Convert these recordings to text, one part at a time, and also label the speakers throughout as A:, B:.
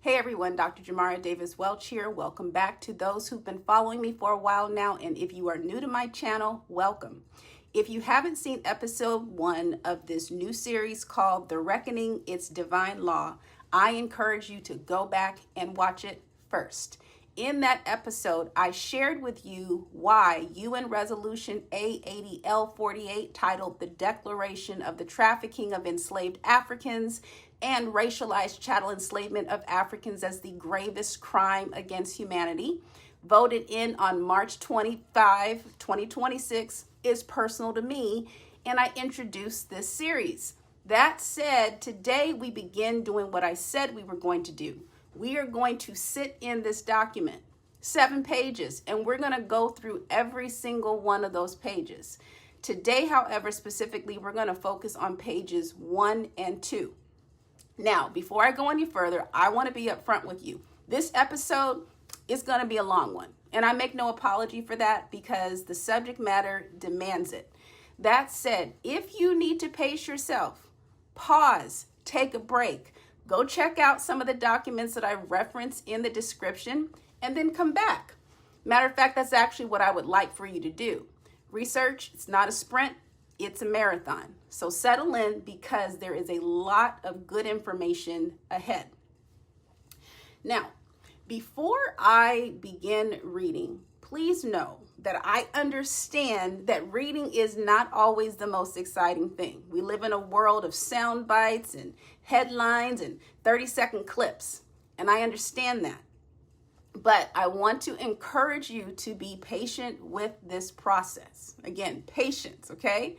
A: Hey everyone, Dr. Jamara Davis Welch here. Welcome back to those who've been following me for a while now. And if you are new to my channel, welcome. If you haven't seen episode 1 of this new series called The Reckoning, It's Divine Law, I encourage you to go back and watch it first. In that episode, I shared with you why UN Resolution A80 L.48, titled The Declaration of the Trafficking of Enslaved Africans and Racialized Chattel Enslavement of Africans as the Gravest Crime Against Humanity, voted in on March 25, 2026, is personal to me, and I introduced this series. That said, today we begin doing what I said we were going to do. We are going to sit in this document, 7 pages, and we're going to go through every single one of those pages. Today, however, specifically, we're going to focus on pages 1 and 2. Now, before I go any further, I want to be upfront with you. This episode is going to be a long one, and I make no apology for that because the subject matter demands it. That said, if you need to pace yourself, pause, take a break, go check out some of the documents that I reference in the description, and then come back. Matter of fact, that's actually what I would like for you to do. Research, it's not a sprint, it's a marathon. So settle in because there is a lot of good information ahead. Now, before I begin reading, please know that I understand that reading is not always the most exciting thing. We live in a world of sound bites and headlines and 30-second clips, and I understand that. But I want to encourage you to be patient with this process. Again, patience, okay?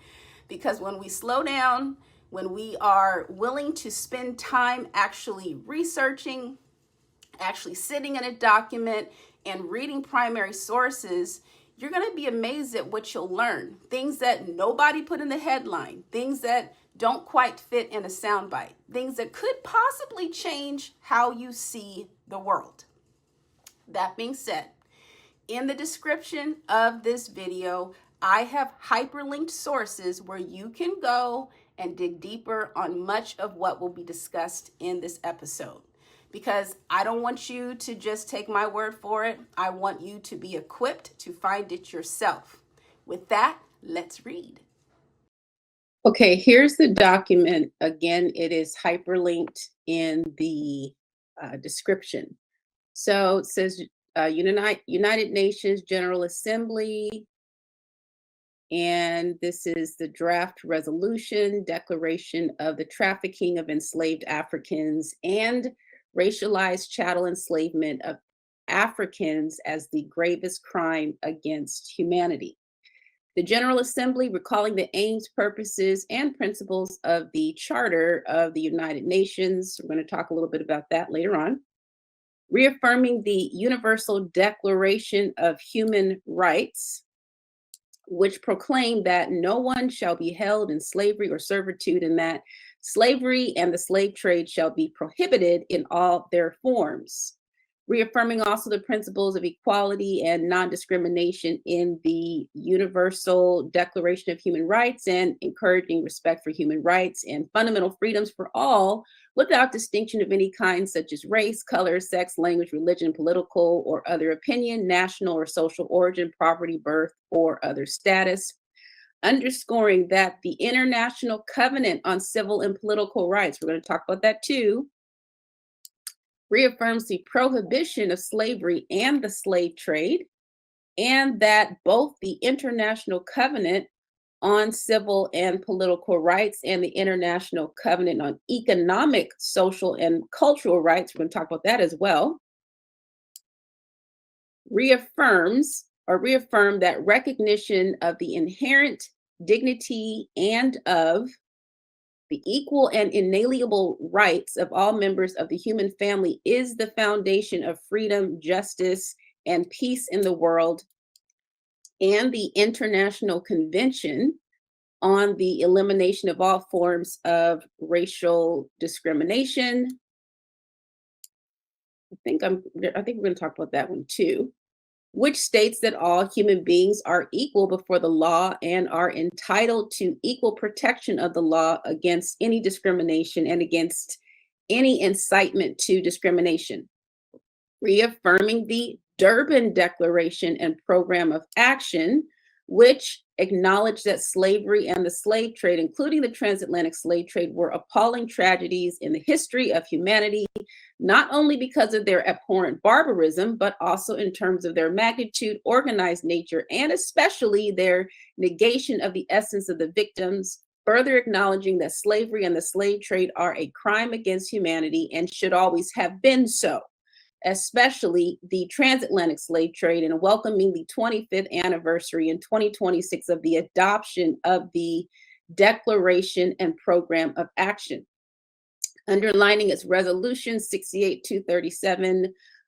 A: Because when we slow down, when we are willing to spend time actually researching, actually sitting in a document and reading primary sources, you're going to be amazed at what you'll learn. Things that nobody put in the headline, things that don't quite fit in a soundbite, things that could possibly change how you see the world. That being said, in the description of this video, I have hyperlinked sources where you can go and dig deeper on much of what will be discussed in this episode. Because I don't want you to just take my word for it. I want you to be equipped to find it yourself. With that, let's read. Okay, here's the document. Again, it is hyperlinked in the description. So it says United Nations General Assembly, and this is the draft resolution, Declaration of the Trafficking of Enslaved Africans and Racialized Chattel Enslavement of Africans as the Gravest Crime Against Humanity. The General Assembly, recalling the aims, purposes, and principles of the Charter of the United Nations, we're going to talk a little bit about that later on, reaffirming the Universal Declaration of Human Rights, which proclaimed that no one shall be held in slavery or servitude, and that slavery and the slave trade shall be prohibited in all their forms. Reaffirming also the principles of equality and non-discrimination in the Universal Declaration of Human Rights, and encouraging respect for human rights and fundamental freedoms for all without distinction of any kind, such as race, color, sex, language, religion, political or other opinion, national or social origin, property, birth, or other status. Underscoring that the International Covenant on Civil and Political Rights, we're going to talk about that too, reaffirms the prohibition of slavery and the slave trade, and that both the International Covenant on Civil and Political Rights and the International Covenant on Economic, Social, and Cultural Rights, we're going to talk about that as well, reaffirm that recognition of the inherent dignity and of the equal and inalienable rights of all members of the human family is the foundation of freedom, justice, and peace in the world, and the International Convention on the Elimination of All Forms of Racial Discrimination. I think we're going to talk about that one too, which states that all human beings are equal before the law and are entitled to equal protection of the law against any discrimination and against any incitement to discrimination, reaffirming the Durban Declaration and Program of Action, which acknowledged that slavery and the slave trade, including the transatlantic slave trade, were appalling tragedies in the history of humanity, not only because of their abhorrent barbarism, but also in terms of their magnitude, organized nature, and especially their negation of the essence of the victims, further acknowledging that slavery and the slave trade are a crime against humanity and should always have been so, especially the transatlantic slave trade, and welcoming the 25th anniversary in 2026 of the adoption of the Declaration and Program of Action, underlining its resolution 68-237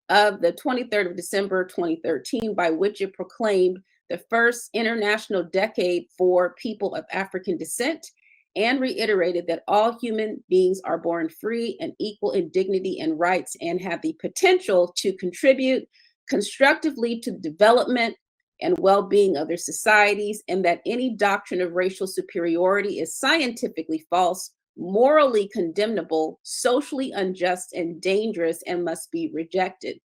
A: of the 23rd of December 2013, by which it proclaimed the first international decade for people of African descent, and reiterated that all human beings are born free and equal in dignity and rights and have the potential to contribute constructively to the development and well-being of their societies, and that any doctrine of racial superiority is scientifically false, morally condemnable, socially unjust, and dangerous, and must be rejected.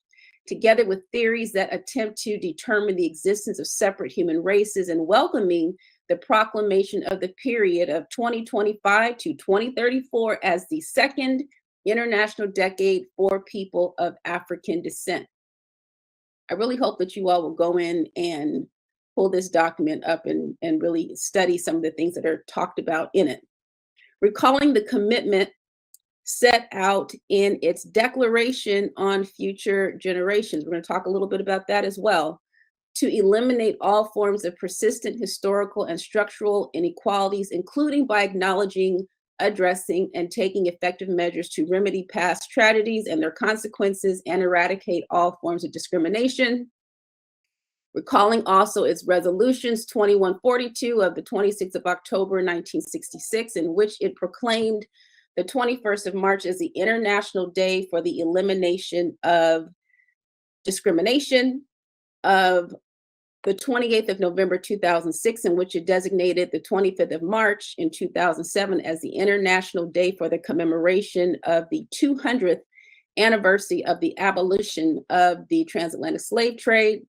A: Together with theories that attempt to determine the existence of separate human races, and welcoming the proclamation of the period of 2025 to 2034 as the second international decade for people of African descent. I really hope that you all will go in and pull this document up and really study some of the things that are talked about in it. Recalling the commitment set out in its Declaration on Future Generations. We're going to talk a little bit about that as well. To eliminate all forms of persistent historical and structural inequalities, including by acknowledging, addressing, and taking effective measures to remedy past tragedies and their consequences and eradicate all forms of discrimination. Recalling also its resolutions 2142 of the 26th of October 1966, in which it proclaimed the 21st of March as the International Day for the Elimination of Discrimination, of the 28th of November 2006, in which it designated the 25th of March in 2007 as the International Day for the commemoration of the 200th anniversary of the abolition of the transatlantic slave trade.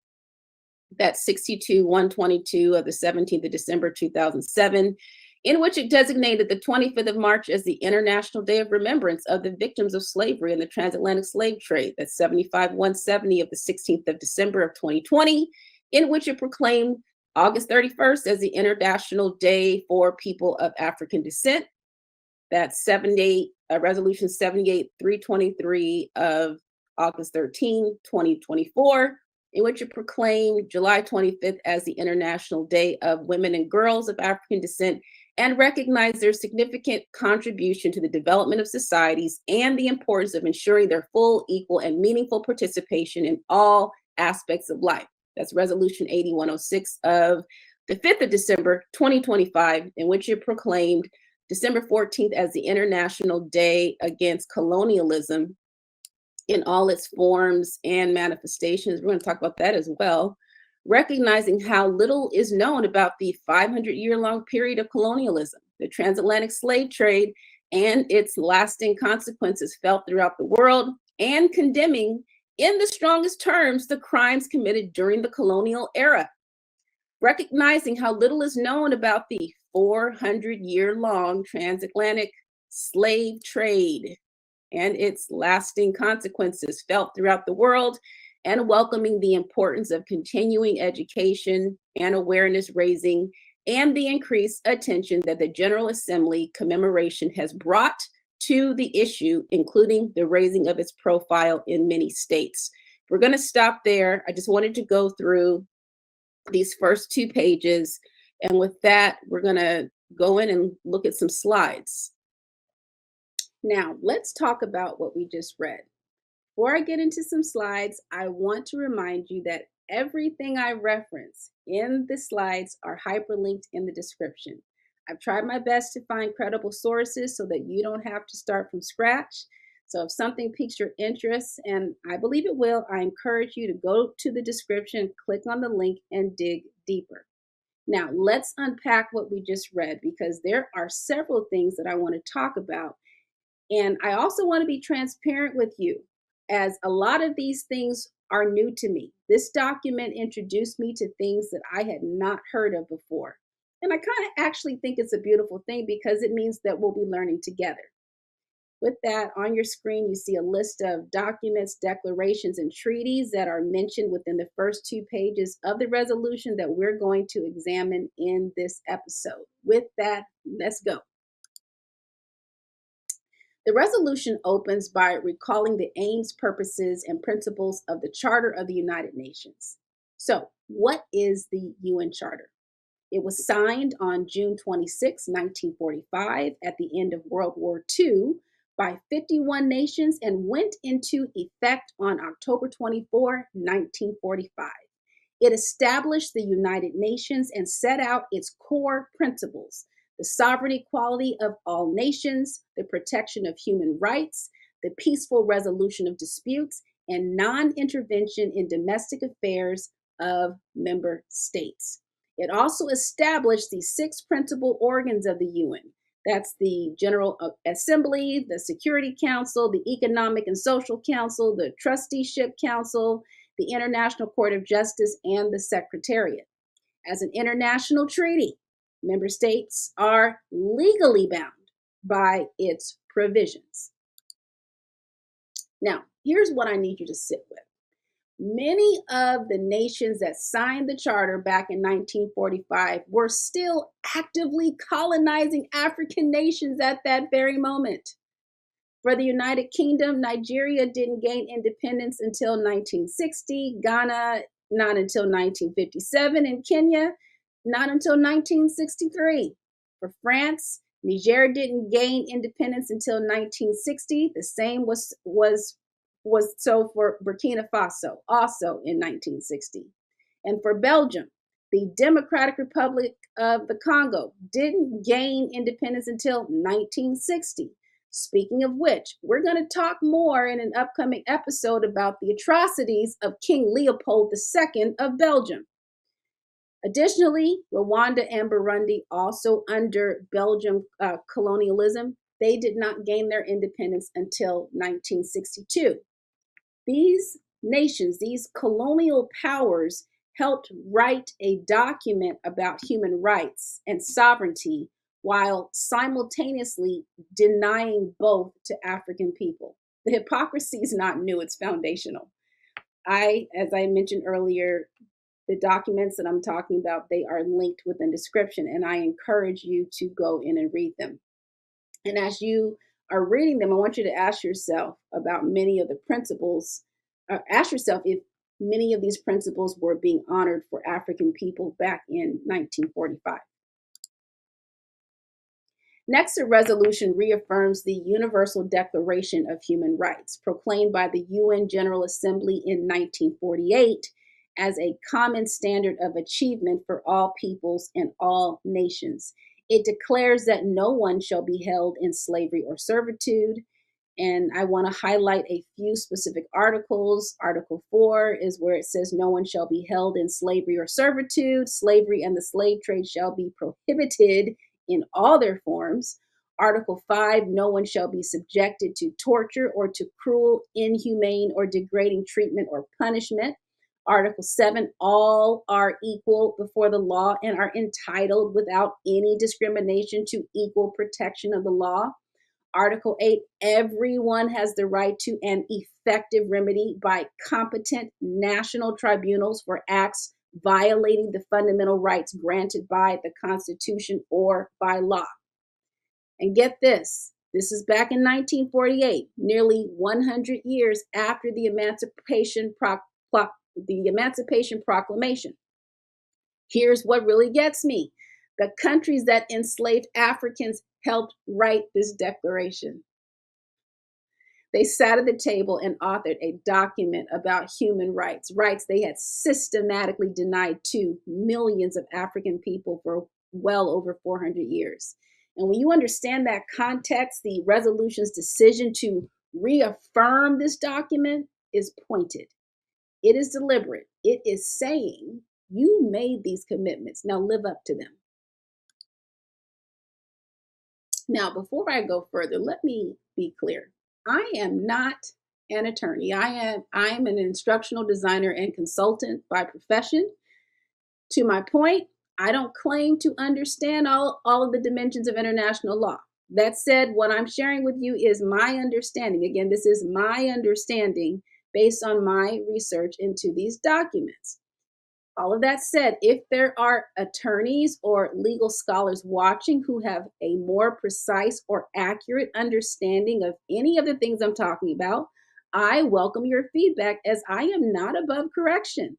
A: That's 62-122 of the 17th of December 2007, in which it designated the 25th of March as the International Day of Remembrance of the Victims of Slavery in the Transatlantic Slave Trade. That's 75-170 of the 16th of December of 2020, in which it proclaimed August 31st as the International Day for People of African Descent. That's Resolution 78-323 of August 13, 2024, in which it proclaimed July 25th as the International Day of Women and Girls of African Descent, and recognized their significant contribution to the development of societies and the importance of ensuring their full, equal, and meaningful participation in all aspects of life. That's Resolution 8106 of the 5th of December, 2025, in which it proclaimed December 14th as the International Day Against Colonialism in all its forms and manifestations. We're going to talk about that as well. Recognizing how little is known about the 500-year-long period of colonialism, the transatlantic slave trade, and its lasting consequences felt throughout the world, and condemning in the strongest terms the crimes committed during the colonial era. Recognizing how little is known about the 400-year-long transatlantic slave trade and its lasting consequences felt throughout the world, and welcoming the importance of continuing education and awareness raising, and the increased attention that the General Assembly commemoration has brought to the issue, including the raising of its profile in many states. We're going to stop there. I just wanted to go through these first 2 pages, and with that, we're going to go in and look at some slides. Now, let's talk about what we just read. Before I get into some slides, I want to remind you that everything I reference in the slides are hyperlinked in the description. I've tried my best to find credible sources so that you don't have to start from scratch. So if something piques your interest, and I believe it will, I encourage you to go to the description, click on the link, and dig deeper. Now, let's unpack what we just read, because there are several things that I want to talk about And I also want to be transparent with you, as a lot of these things are new to me. This document introduced me to things that I had not heard of before. And I kind of actually think it's a beautiful thing because it means that we'll be learning together. With that, on your screen, you see a list of documents, declarations, and treaties that are mentioned within the first 2 pages of the resolution that we're going to examine in this episode. With that, let's go. The resolution opens by recalling the aims, purposes, and principles of the Charter of the United Nations. So, what is the UN Charter? It was signed on June 26, 1945, at the end of World War II, by 51 nations and went into effect on October 24, 1945. It established the United Nations and set out its core principles: the sovereign equality of all nations, the protection of human rights, the peaceful resolution of disputes, and non intervention in domestic affairs of member states. It also established the 6 principal organs of the UN. That's the General Assembly, the Security Council, the Economic and Social Council, the Trusteeship Council, the International Court of Justice, and the Secretariat. As an international treaty, member states are legally bound by its provisions. Now, here's what I need you to sit with. Many of the nations that signed the charter back in 1945 were still actively colonizing African nations at that very moment. For the United Kingdom, Nigeria didn't gain independence until 1960, Ghana not until 1957, and Kenya not until 1963. For France, Niger didn't gain independence until 1960. The same was so for Burkina Faso, also in 1960. And for Belgium, the Democratic Republic of the Congo didn't gain independence until 1960. Speaking of which, we're going to talk more in an upcoming episode about the atrocities of King Leopold II of Belgium. Additionally, Rwanda and Burundi, also under Belgian colonialism, they did not gain their independence until 1962. These nations, these colonial powers, helped write a document about human rights and sovereignty while simultaneously denying both to African people. The hypocrisy is not new, it's foundational. As I mentioned earlier, the documents that I'm talking about, they are linked within description, and I encourage you to go in and read them. And as you are reading them, I want you to ask yourself about many of the principles. Ask yourself if many of these principles were being honored for African people back in 1945. Next, the resolution reaffirms the Universal Declaration of Human Rights, proclaimed by the UN General Assembly in 1948 as a common standard of achievement for all peoples and all nations. It declares that no one shall be held in slavery or servitude. And I want to highlight a few specific articles. Article 4 is where it says no one shall be held in slavery or servitude. Slavery and the slave trade shall be prohibited in all their forms. Article 5, no one shall be subjected to torture or to cruel, inhumane, or degrading treatment or punishment. Article 7, all are equal before the law and are entitled without any discrimination to equal protection of the law. Article 8, everyone has the right to an effective remedy by competent national tribunals for acts violating the fundamental rights granted by the Constitution or by law. And get this is back in 1948, nearly 100 years after the Emancipation Proclamation. Here's what really gets me. The countries that enslaved Africans helped write this declaration. They sat at the table and authored a document about human rights, rights they had systematically denied to millions of African people for well over 400 years. And when you understand that context, the resolution's decision to reaffirm this document is pointed. It is deliberate. It is saying, you made these commitments, now live up to them. Now, before I go further, let me be clear. I am not an attorney. I'm an instructional designer and consultant by profession. To my point, I don't claim to understand all of the dimensions of international law. That said, what I'm sharing with you is my understanding. Again, this is my understanding based on my research into these documents. All of that said, if there are attorneys or legal scholars watching who have a more precise or accurate understanding of any of the things I'm talking about, I welcome your feedback as I am not above correction.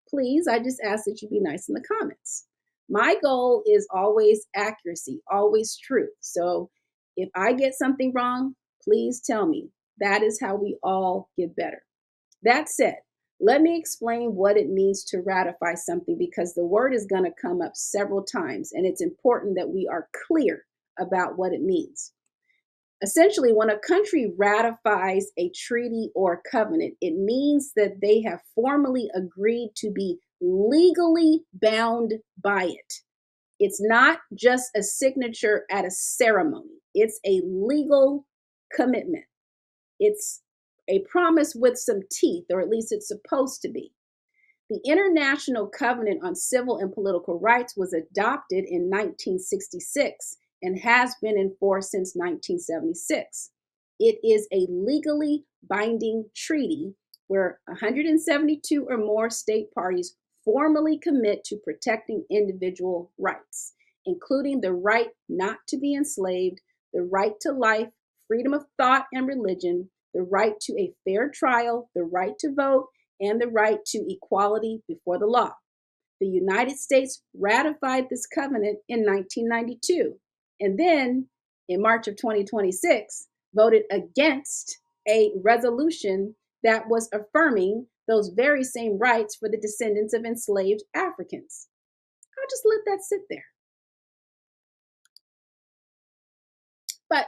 A: Please, I just ask that you be nice in the comments. My goal is always accuracy, always truth. So if I get something wrong, please tell me. That is how we all get better. That said, let me explain what it means to ratify something because the word is going to come up several times and it's important that we are clear about what it means. Essentially, when a country ratifies a treaty or covenant, it means that they have formally agreed to be legally bound by it. It's not just a signature at a ceremony, it's a legal commitment. It's a promise with some teeth, or at least it's supposed to be. The International Covenant on Civil and Political Rights was adopted in 1966 and has been in force since 1976. It is a legally binding treaty where 172 or more state parties formally commit to protecting individual rights, including the right not to be enslaved, the right to life, freedom of thought and religion, the right to a fair trial, the right to vote, and the right to equality before the law. The United States ratified this covenant in 1992, and then in March of 2026, voted against a resolution that was affirming those very same rights for the descendants of enslaved Africans. I'll just let that sit there. But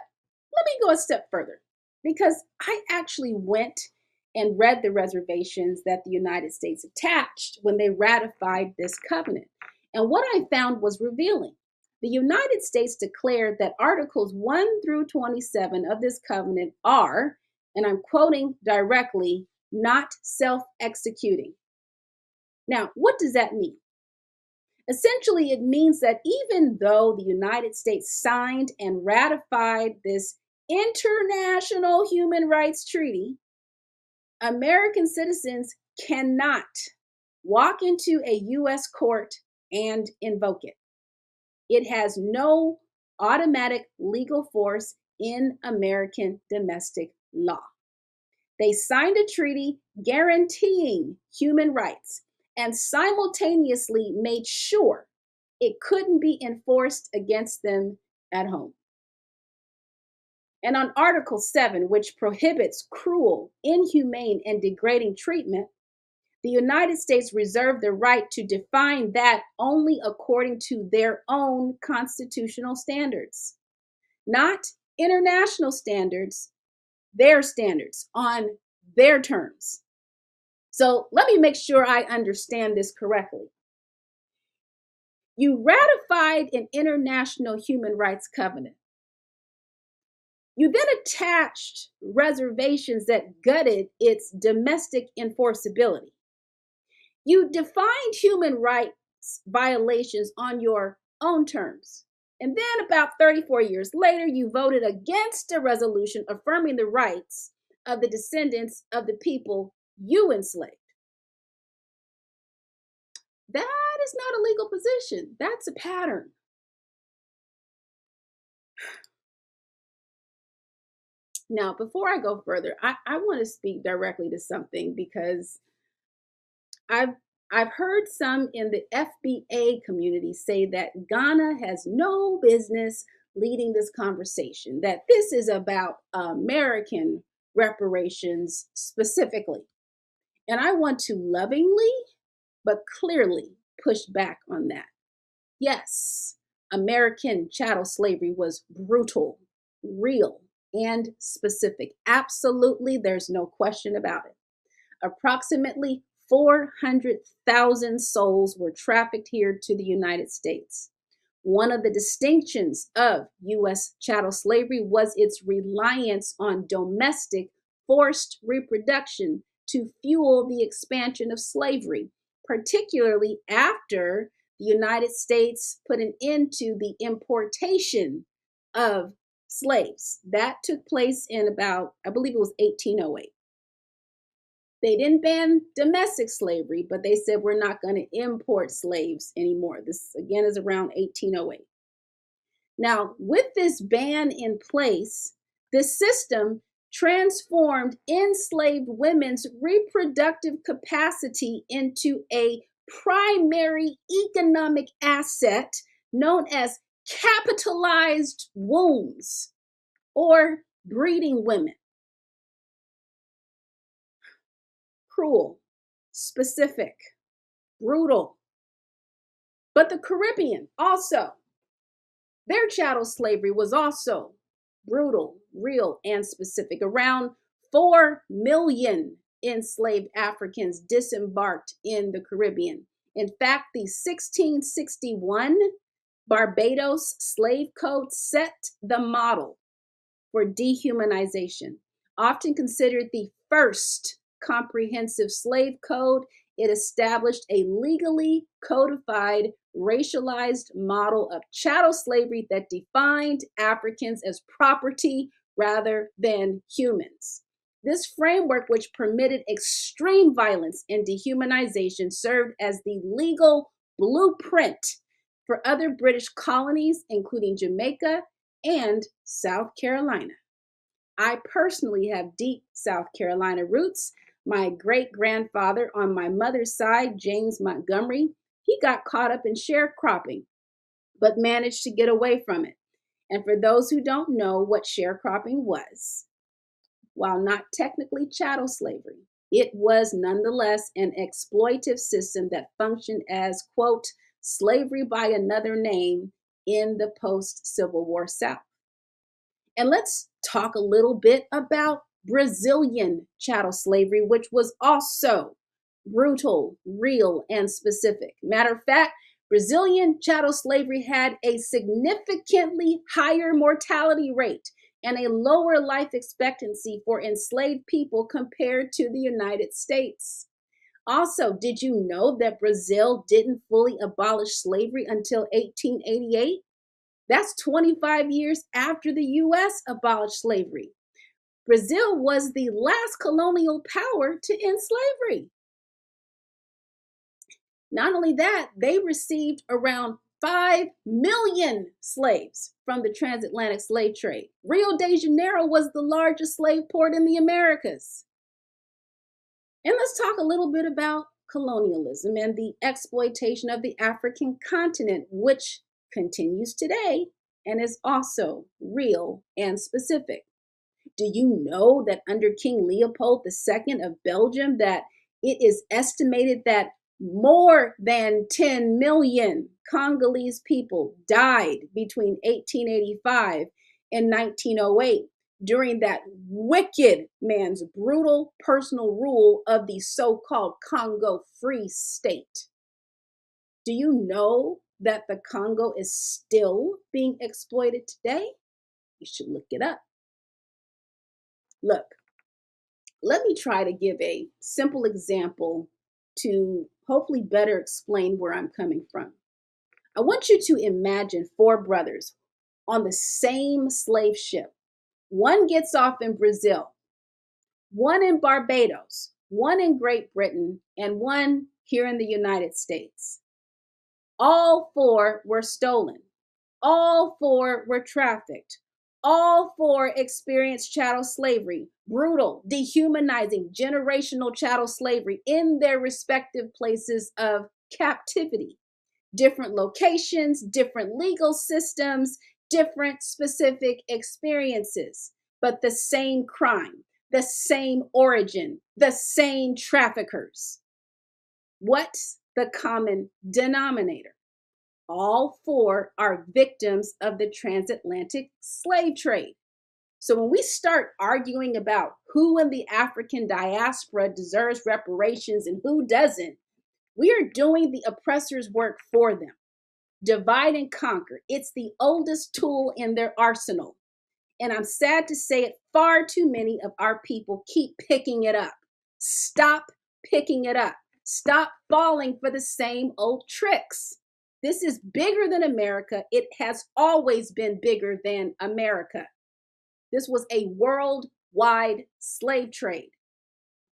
A: let me go a step further because I actually went and read the reservations that the United States attached when they ratified this covenant. And what I found was revealing. The United States declared that Articles 1 through 27 of this covenant are, and I'm quoting directly, not self-executing. Now, what does that mean? Essentially, it means that even though the United States signed and ratified this international human rights treaty, American citizens cannot walk into a U.S. court and invoke it. It has no automatic legal force in American domestic law. They signed a treaty guaranteeing human rights and simultaneously made sure it couldn't be enforced against them at home. And on Article 7, which prohibits cruel, inhumane, and degrading treatment, the United States reserved the right to define that only according to their own constitutional standards, not international standards, their standards on their terms. So let me make sure I understand this correctly. You ratified an international human rights covenant. You then attached reservations that gutted its domestic enforceability. You defined human rights violations on your own terms. And then about 34 years later, you voted against a resolution affirming the rights of the descendants of the people you enslaved. That is not a legal position. That's a pattern. Now, before I go further, I want to speak directly to something because I've heard some in the FBA community say that Ghana has no business leading this conversation, that this is about American reparations specifically. And I want to lovingly but clearly push back on that. Yes, American chattel slavery was brutal, real, and specific. Absolutely, there's no question about it. Approximately 400,000 souls were trafficked here to the United States. One of the distinctions of U.S. chattel slavery was its reliance on domestic forced reproduction to fuel the expansion of slavery, particularly after the United States put an end to the importation of slaves. That took place in about, I believe it was 1808. They didn't ban domestic slavery, but they said we're not going to import slaves anymore. This again is around 1808. Now, with this ban in place, the system transformed enslaved women's reproductive capacity into a primary economic asset known as capitalized wombs or breeding women. Cruel, specific, brutal. But the Caribbean also, their chattel slavery was also brutal, real, and specific. Around 4 million enslaved Africans disembarked in the Caribbean. In fact, the 1661 Barbados Slave Code set the model for dehumanization. Often considered the first comprehensive slave code, it established a legally codified, racialized model of chattel slavery that defined Africans as property rather than humans. This framework, which permitted extreme violence and dehumanization, served as the legal blueprint for other British colonies, including Jamaica and South Carolina. I personally have deep South Carolina roots. My great-grandfather on my mother's side, James Montgomery, he got caught up in sharecropping, but managed to get away from it. And for those who don't know what sharecropping was, while not technically chattel slavery, it was nonetheless an exploitive system that functioned as, quote, slavery by another name in the post-Civil War South. And let's talk a little bit about Brazilian chattel slavery, which was also brutal, real, and specific. Matter of fact, Brazilian chattel slavery had a significantly higher mortality rate and a lower life expectancy for enslaved people compared to the United States. Also, did you know that Brazil didn't fully abolish slavery until 1888? That's 25 years after the U.S. abolished slavery. Brazil was the last colonial power to end slavery. Not only that, they received around 5 million slaves from the transatlantic slave trade. Rio de Janeiro was the largest slave port in the Americas. And let's talk a little bit about colonialism and the exploitation of the African continent, which continues today and is also real and specific. Do you know that under King Leopold II of Belgium that it is estimated that more than 10 million Congolese people died between 1885 and 1908 during that wicked man's brutal personal rule of the so-called Congo Free State? Do you know that the Congo is still being exploited today? You should look it up. Look, let me try to give a simple example to hopefully better explain where I'm coming from. I want you to imagine 4 brothers on the same slave ship. One gets off in Brazil, one in Barbados, one in Great Britain, and one here in the United States. All 4 were stolen. All 4 were trafficked. All 4 experienced chattel slavery, brutal, dehumanizing, generational chattel slavery in their respective places of captivity. Different locations, different legal systems, different specific experiences, but the same crime, the same origin, the same traffickers. What's the common denominator? All 4 are victims of the transatlantic slave trade. So when we start arguing about who in the African diaspora deserves reparations and who doesn't, we are doing the oppressor's work for them. divide and conquer. It's the oldest tool in their arsenal. And I'm sad to say it, far too many of our people keep picking it up. Stop picking it up. Stop falling for the same old tricks. This is bigger than America. It has always been bigger than America. This was a worldwide slave trade.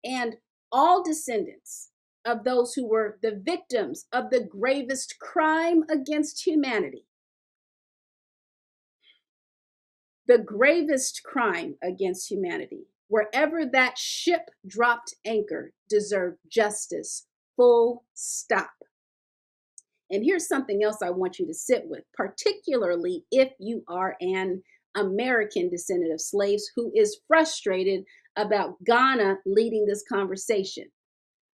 A: And all descendants of those who were the victims of the gravest crime against humanity, the gravest crime against humanity, wherever that ship dropped anchor, deserved justice, full stop. And here's something else I want you to sit with, particularly if you are an American descendant of slaves who is frustrated about Ghana leading this conversation.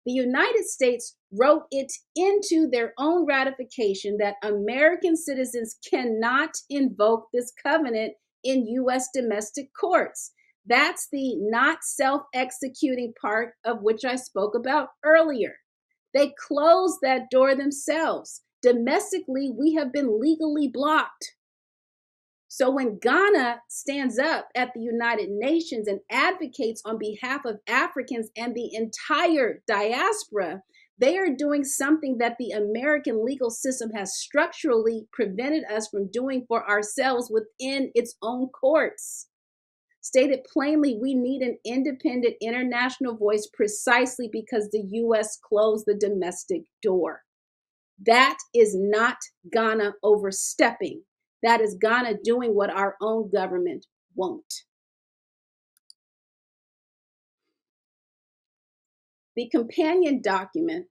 A: The United States wrote it into their own ratification that American citizens cannot invoke this covenant in U.S. domestic courts. That's the not self-executing part of which I spoke about earlier. They closed that door themselves. Domestically, we have been legally blocked. So when Ghana stands up at the United Nations and advocates on behalf of Africans and the entire diaspora, they are doing something that the American legal system has structurally prevented us from doing for ourselves within its own courts. Stated plainly, we need an independent international voice precisely because the U.S. closed the domestic door. That is not Ghana overstepping. That is Ghana doing what our own government won't. The companion document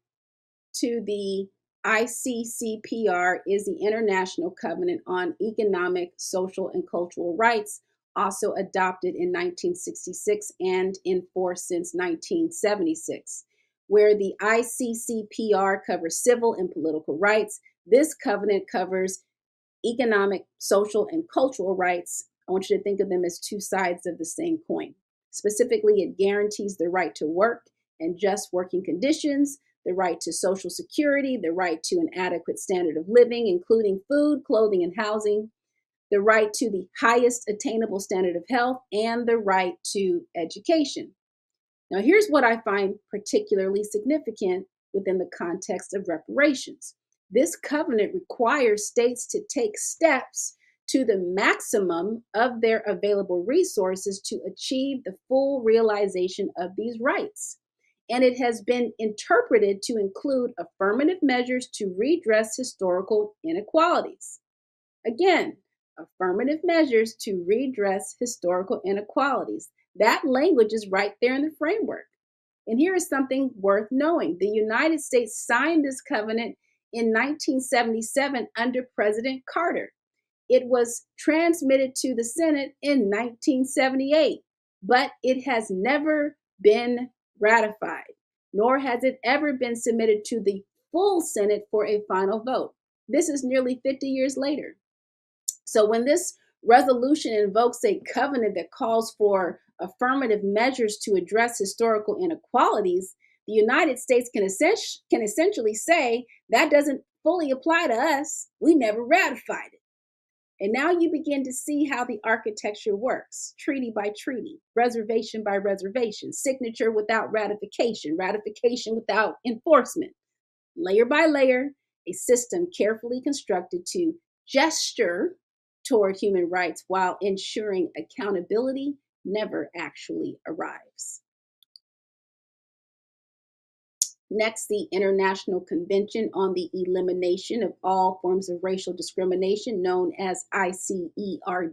A: to the ICCPR is the International Covenant on Economic, Social, and Cultural Rights, also adopted in 1966 and in force since 1976. Where the ICCPR covers civil and political rights, this covenant covers economic, social, and cultural rights. I want you to think of them as two sides of the same coin. Specifically, it guarantees the right to work and just working conditions, the right to Social Security, the right to an adequate standard of living, including food, clothing, and housing, the right to the highest attainable standard of health, and the right to education. Now, here's what I find particularly significant within the context of reparations. This covenant requires states to take steps to the maximum of their available resources to achieve the full realization of these rights. And it has been interpreted to include affirmative measures to redress historical inequalities. Again, affirmative measures to redress historical inequalities. That language is right there in the framework. And here is something worth knowing. The United States signed this covenant in 1977 under President Carter. It was transmitted to the Senate in 1978, but it has never been ratified, nor has it ever been submitted to the full Senate for a final vote. This is nearly 50 years later. So when this resolution invokes a covenant that calls for affirmative measures to address historical inequalities, the United States can essentially say that doesn't fully apply to us. We never ratified it. And now you begin to see how the architecture works, treaty by treaty, reservation by reservation, signature without ratification, ratification without enforcement. Layer by layer, a system carefully constructed to gesture toward human rights while ensuring accountability never actually arrives. Next, the International Convention on the Elimination of All Forms of Racial Discrimination, known as ICCPR,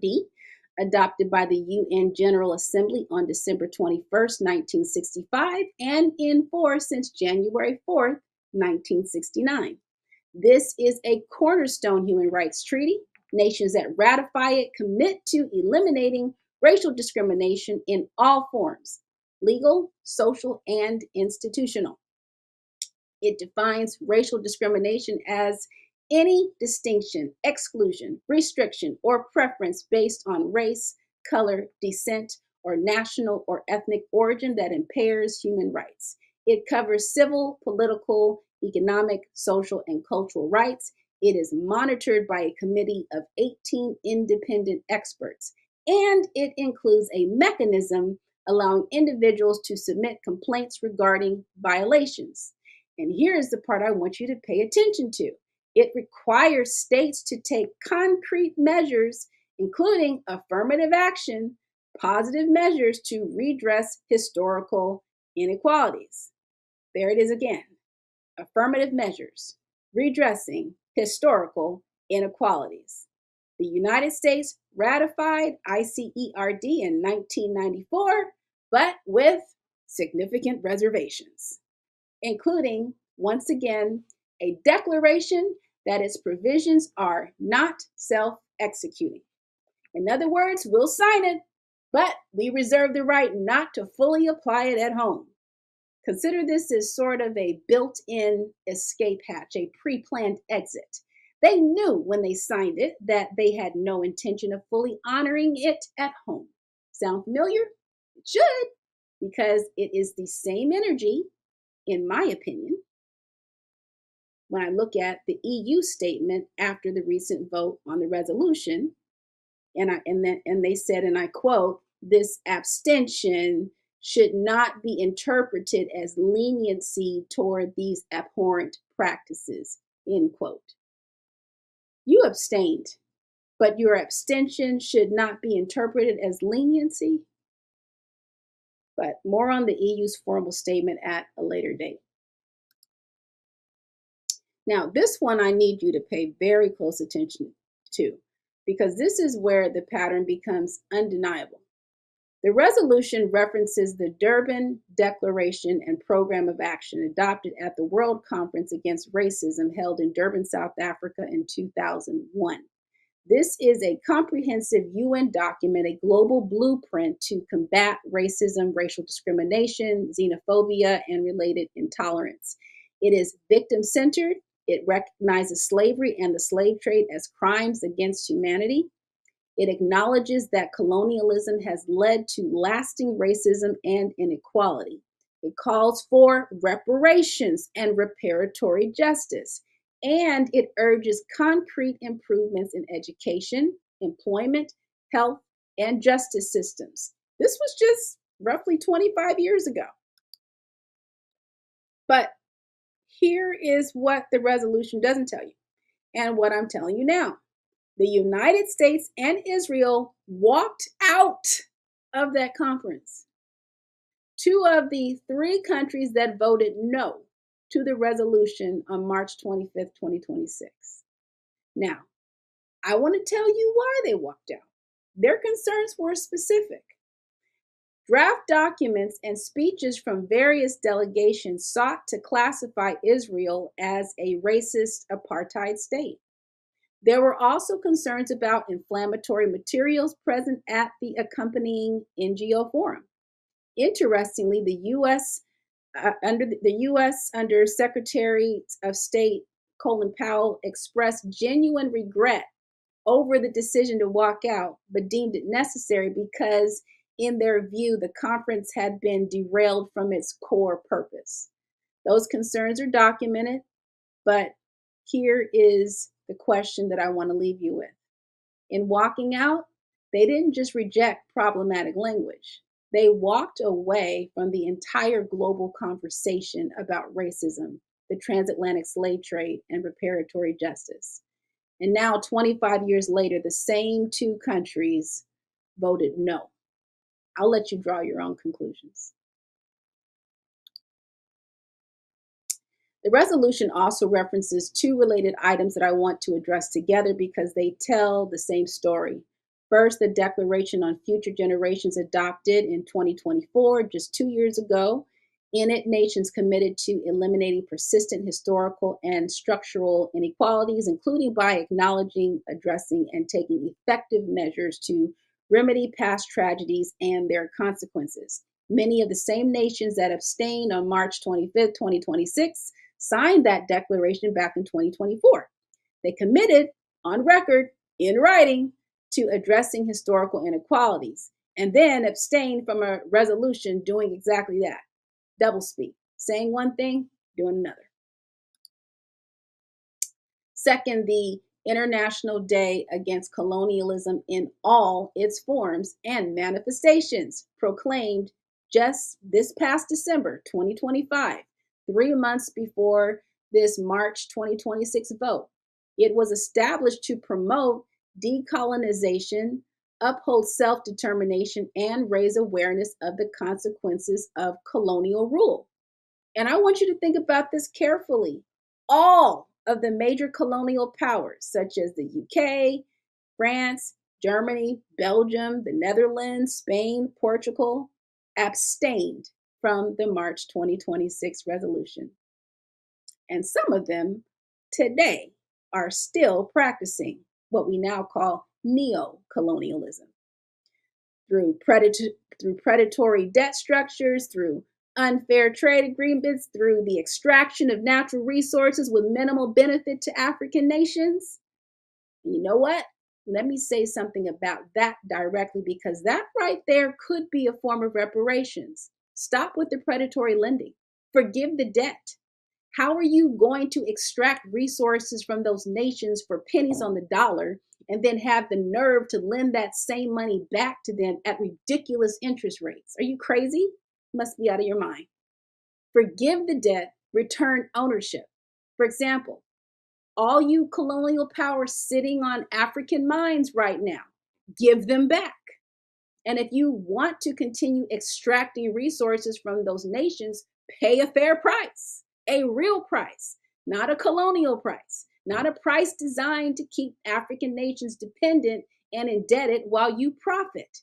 A: adopted by the UN General Assembly on December 21st, 1965, and in force since January 4th, 1969. This is a cornerstone human rights treaty. Nations that ratify it commit to eliminating racial discrimination in all forms, legal, social, and institutional. It defines racial discrimination as any distinction, exclusion, restriction, or preference based on race, color, descent, or national or ethnic origin that impairs human rights. It covers civil, political, economic, social, and cultural rights. It is monitored by a committee of 18 independent experts, and it includes a mechanism allowing individuals to submit complaints regarding violations. And here's the part I want you to pay attention to. It requires states to take concrete measures, including affirmative action, positive measures to redress historical inequalities. There it is again. Affirmative measures, redressing historical inequalities. The United States ratified ICCPR in 1994, but with significant reservations, including, once again, a declaration that its provisions are not self-executing. In other words, we'll sign it, but we reserve the right not to fully apply it at home. Consider this as sort of a built-in escape hatch, a pre-planned exit. They knew when they signed it that they had no intention of fully honoring it at home. Sound familiar? It should, because it is the same energy, in my opinion, when I look at the EU statement after the recent vote on the resolution, and they said, and I quote, "This abstention should not be interpreted as leniency toward these abhorrent practices," end quote. You abstained, but your abstention should not be interpreted as leniency. But more on the EU's formal statement at a later date. Now, this one I need you to pay very close attention to, because this is where the pattern becomes undeniable. The resolution references the Durban Declaration and Program of Action adopted at the World Conference Against Racism held in Durban, South Africa in 2001. This is a comprehensive UN document, a global blueprint to combat racism, racial discrimination, xenophobia, and related intolerance. It is victim-centered. It recognizes slavery and the slave trade as crimes against humanity. It acknowledges that colonialism has led to lasting racism and inequality. It calls for reparations and reparatory justice. And it urges concrete improvements in education, employment, health, and justice systems. This was just roughly 25 years ago. But here is what the resolution doesn't tell you, and what I'm telling you now. The United States and Israel walked out of that conference. Two of the three countries that voted no to the resolution on March 25th, 2026. Now, I want to tell you why they walked out. Their concerns were specific. Draft documents and speeches from various delegations sought to classify Israel as a racist apartheid state. There were also concerns about inflammatory materials present at the accompanying NGO forum. Interestingly, the U.S. under Secretary of State Colin Powell expressed genuine regret over the decision to walk out, but deemed it necessary because, in their view, the conference had been derailed from its core purpose. Those concerns are documented, but here is the question that I want to leave you with. In walking out, they didn't just reject problematic language. They walked away from the entire global conversation about racism, the transatlantic slave trade, and reparatory justice. And now, 25 years later, the same two countries voted no. I'll let you draw your own conclusions. The resolution also references two related items that I want to address together because they tell the same story. First, the Declaration on Future Generations adopted in 2024, just 2 years ago. In it, nations committed to eliminating persistent historical and structural inequalities, including by acknowledging, addressing, and taking effective measures to remedy past tragedies and their consequences. Many of the same nations that abstained on March 25th, 2026, signed that declaration back in 2024. They committed on record, in writing, to addressing historical inequalities, and then abstained from a resolution doing exactly that. Doublespeak, saying one thing, doing another. Second, the International Day Against Colonialism in all its forms and manifestations, proclaimed just this past December 2025, 3 months before this March 2026 vote. It was established to promote decolonization, uphold self-determination, and raise awareness of the consequences of colonial rule. And I want you to think about this carefully. All of the major colonial powers, such as the UK, France, Germany, Belgium, the Netherlands, Spain, Portugal, abstained from the March 2026 resolution. And some of them today are still practicing what we now call neo-colonialism through predatory debt structures, through unfair trade agreements, through the extraction of natural resources with minimal benefit to African nations. You know what? Let me say something about that directly, because that right there could be a form of reparations. Stop with the predatory lending. Forgive the debt. How are you going to extract resources from those nations for pennies on the dollar and then have the nerve to lend that same money back to them at ridiculous interest rates? Are you crazy? Must be out of your mind. Forgive the debt, return ownership. For example, all you colonial powers sitting on African mines right now, give them back. And if you want to continue extracting resources from those nations, pay a fair price, a real price, not a colonial price, not a price designed to keep African nations dependent and indebted while you profit.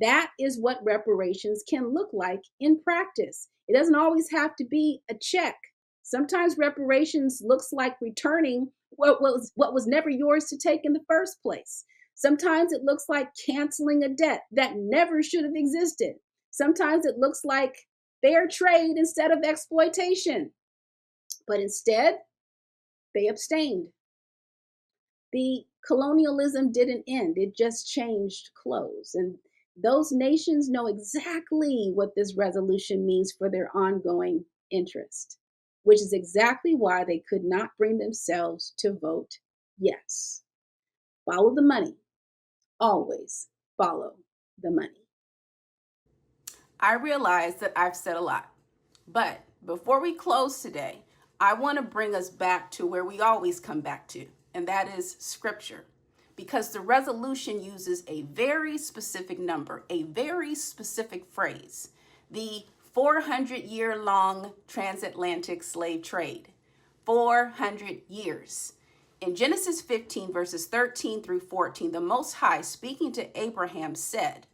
A: That is what reparations can look like in practice. It doesn't always have to be a check. Sometimes reparations looks like returning what was never yours to take in the first place. Sometimes it looks like canceling a debt that never should have existed. Sometimes it looks like fair trade instead of exploitation. But instead, they abstained. The colonialism didn't end, it just changed clothes. And those nations know exactly what this resolution means for their ongoing interest, which is exactly why they could not bring themselves to vote yes. Follow the money. Always follow the money. I realize that I've said a lot, but before we close today, I want to bring us back to where we always come back to, and that is Scripture. Because the resolution uses a very specific number, a very specific phrase, the 400-year-long transatlantic slave trade. 400 years. In Genesis 15, verses 13 through 14, the Most High, speaking to Abraham, said,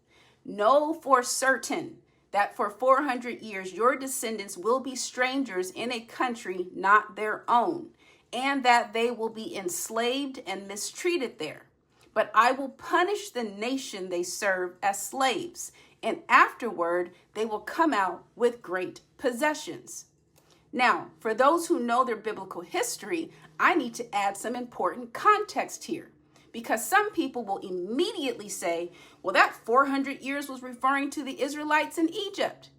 A: "Know for certain that for 400 years your descendants will be strangers in a country not their own, and that they will be enslaved and mistreated there. But I will punish the nation they serve as slaves, and afterward they will come out with great possessions." Now, for those who know their biblical history, I need to add some important context here, because some people will immediately say, well, that 400 years was referring to the Israelites in Egypt.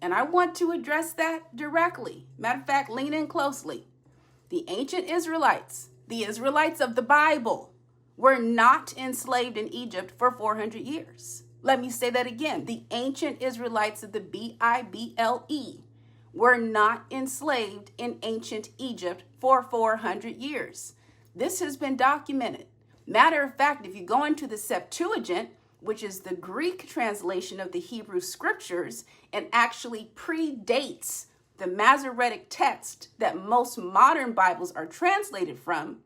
A: And I want to address that directly. Matter of fact, lean in closely. The ancient Israelites, the Israelites of the Bible, were not enslaved in Egypt for 400 years. Let me say that again. The ancient Israelites of the Bible were not enslaved in ancient Egypt for 400 years. This has been documented. Matter of fact, if you go into the Septuagint, which is the Greek translation of the Hebrew scriptures, and actually predates the Masoretic text that most modern Bibles are translated from,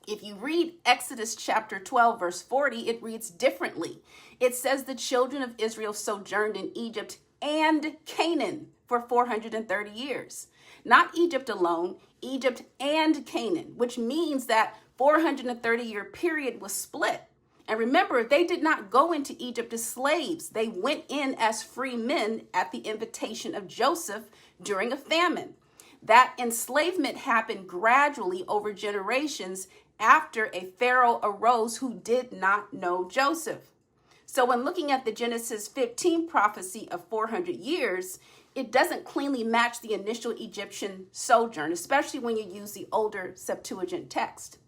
A: if you read Exodus chapter 12, verse 40, it reads differently. It says the children of Israel sojourned in Egypt and Canaan for 430 years. Not Egypt alone, Egypt and Canaan, which means that 430-year period was split. And remember, they did not go into Egypt as slaves. They went in as free men at the invitation of Joseph during a famine. That enslavement happened gradually over generations after a Pharaoh arose who did not know Joseph. So when looking at the Genesis 15 prophecy of 400 years, it doesn't cleanly match the initial Egyptian sojourn, especially when you use the older Septuagint text.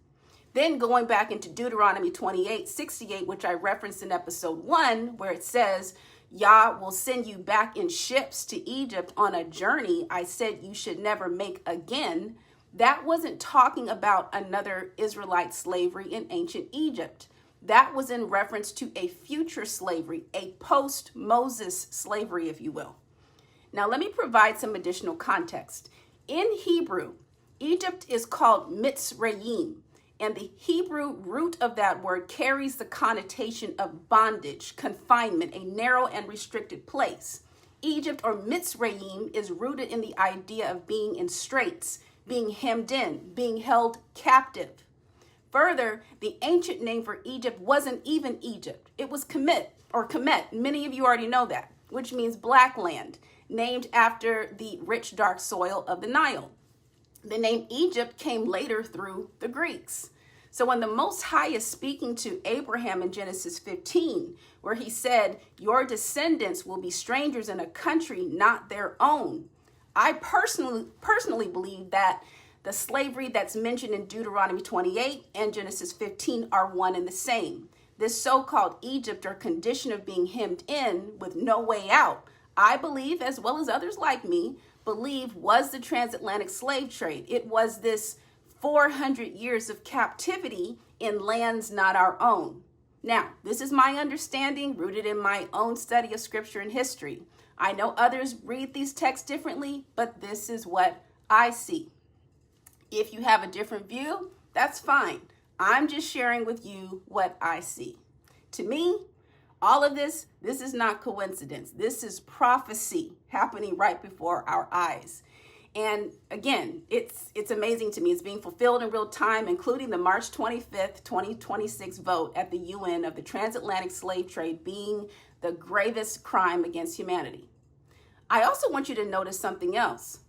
A: Then going back into Deuteronomy 28:68, which I referenced in episode 1, where it says, Yah will send you back in ships to Egypt on a journey I said you should never make again. That wasn't talking about another Israelite slavery in ancient Egypt. That was in reference to a future slavery, a post-Moses slavery, if you will. Now, let me provide some additional context. In Hebrew, Egypt is called Mitzrayim, and the Hebrew root of that word carries the connotation of bondage, confinement, a narrow and restricted place. Egypt, or Mitzrayim, is rooted in the idea of being in straits, being hemmed in, being held captive. Further, the ancient name for Egypt wasn't even Egypt. It was Kemet, or Kemet. Many of you already know that, which means black land, named after the rich, dark soil of the Nile. The name Egypt came later through the Greeks. So when the Most High is speaking to Abraham in Genesis 15, where he said, your descendants will be strangers in a country not their own, I personally believe that the slavery that's mentioned in Deuteronomy 28 and Genesis 15 are one and the same. This so-called Egypt, or condition of being hemmed in with no way out, I believe, as well as others like me, believe was the transatlantic slave trade. It was this 400 years of captivity in lands not our own. Now, this is my understanding, rooted in my own study of scripture and history. I know others read these texts differently, but this is what I see. If you have a different view, that's fine. I'm just sharing with you what I see. To me, all of this is not coincidence. This is prophecy happening right before our eyes. And again, it's amazing to me. It's being fulfilled in real time, including the March 25th, 2026 vote at the UN of the transatlantic slave trade being the gravest crime against humanity. I also want you to notice something else.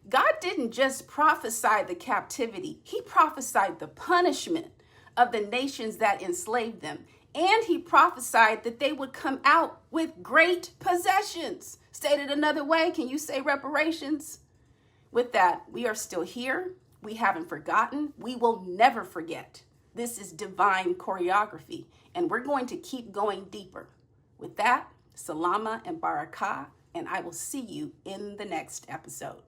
A: God didn't just prophesy the captivity. He prophesied the punishment of the nations that enslaved them. And he prophesied that they would come out with great possessions. Stated another way, can you say reparations? With that, we are still here. We haven't forgotten. We will never forget. This is divine choreography, and we're going to keep going deeper. With that, salama and barakah, and I will see you in the next episode.